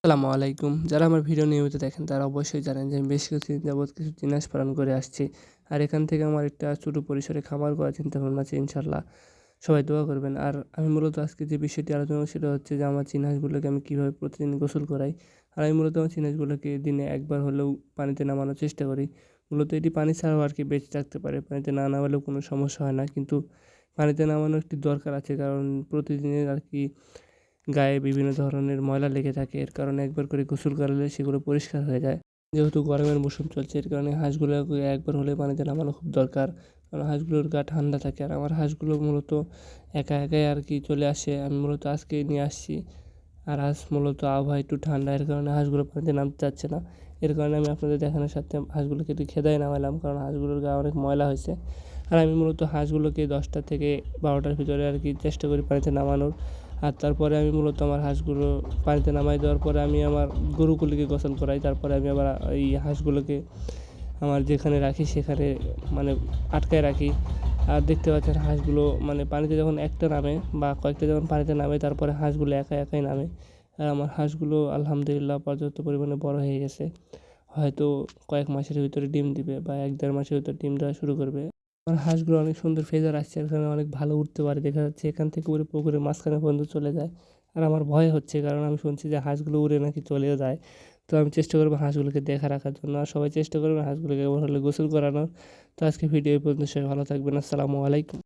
আসসালামু আলাইকুম। যারা আমার ভিডিও নিয়মিত দেখেন তারা অবশ্যই জানেন যে আমি বেশ কিছুদিন যাবৎ কিছু চীনা হাঁস পালন করে আসছি। আর এখান থেকে আমার একটা ছোটো পরিসরে খামার করার চিন্তাভাবনা আছে ইনশাআল্লাহ। সবাই দোয়া করবেন। আর আমি মূলত আজকে যে বিষয়টি আলোচনা করব সেটা হচ্ছে যে আমার চীনা হাঁসগুলোকে আমি কীভাবে প্রতিদিন গোসল করাই। আর আমি মূলত আমার চীনা হাঁসগুলোকে দিনে একবার হলেও পানিতে নামানোর চেষ্টা করি। মূলত এটি পানি ছাড়াও আরকি বেঁচে থাকতে পারে। পানিতে না নামালেও কোনো সমস্যা হয় না। কিন্তু পানিতে নামানো একটি দরকার আছে, কারণ প্রতিদিনের আরকি গায়ে বিভিন্ন ধরনের ময়লা লেগে থাকে। এর কারণে একবার করে গোসল করালে সেগুলো পরিষ্কার হয়ে যায়। যেহেতু গরমের মৌসুম চলছে, এর কারণে হাঁসগুলোকে একবার হলে পানিতে নামানো খুব দরকার। কারণ হাঁসগুলোর গা ঠান্ডা থাকে। আর আমার হাঁসগুলো মূলত একা একাই আরকি চলে আসে। আমি মূলত আজকেই নিয়ে আসছি। আর আজ মূলত আবহাওয়া একটু ঠান্ডা, এর কারণে হাঁসগুলো পানিতে নামতে চাচ্ছে না। এর কারণে আমি আপনাদের দেখানোর সাথে হাঁসগুলোকে একটু খেদাই নামালাম, কারণ হাঁসগুলোর গায়ে অনেক ময়লা হয়েছে। আর আমি মূলত হাঁসগুলোকে 10টা থেকে 12টার ভিতরে আরকি চেষ্টা করি পানিতে নামানোর। আর তারপরে আমি মূলত আমার হাঁসগুলো পানিতে নামাই দেওয়ার পরে আমি আমার গরুগুলিকে গোসল করাই। তারপরে আমি আবার এই হাঁসগুলোকে আমার যেখানে রাখি সেখানে মানে আটকায় রাখি। আর দেখতে পাচ্ছেন হাঁসগুলো মানে পানিতে যখন একটা নামে বা কয়েকটা যখন পানিতে নামে, তারপরে হাঁসগুলো একা একাই নামে। আর আমার হাঁসগুলো আলহামদুলিল্লাহ পর্যাপ্ত পরিমাণে বড় হয়ে গেছে। হয়তো কয়েক মাসের ভিতরে ডিম দিবে বা ১-১.৫ মাসের ভিতরে ডিম দেওয়া শুরু করবে। আমার হাঁসগুলো অনেক সুন্দর ফেদার আসছে, এর কারণে অনেক ভালো উড়তে পারে। দেখা যাচ্ছে এখান থেকে উড়ে পুকুরের মাঝখানে পর্যন্ত চলে যায়। আর আমার ভয় হচ্ছে, কারণ আমি শুনছি যে হাঁসগুলো উড়ে নাকি চলেও যায়। তো আমি চেষ্টা করব হাঁসগুলোকে দেখা রাখার জন্য। আর সবাই চেষ্টা করবেন হাঁসগুলোকে একবার হলে গোসল করানোর। তো আজকে ভিডিও এই পর্যন্ত। সবাই ভালো থাকবেন। আসসালামু আলাইকুম।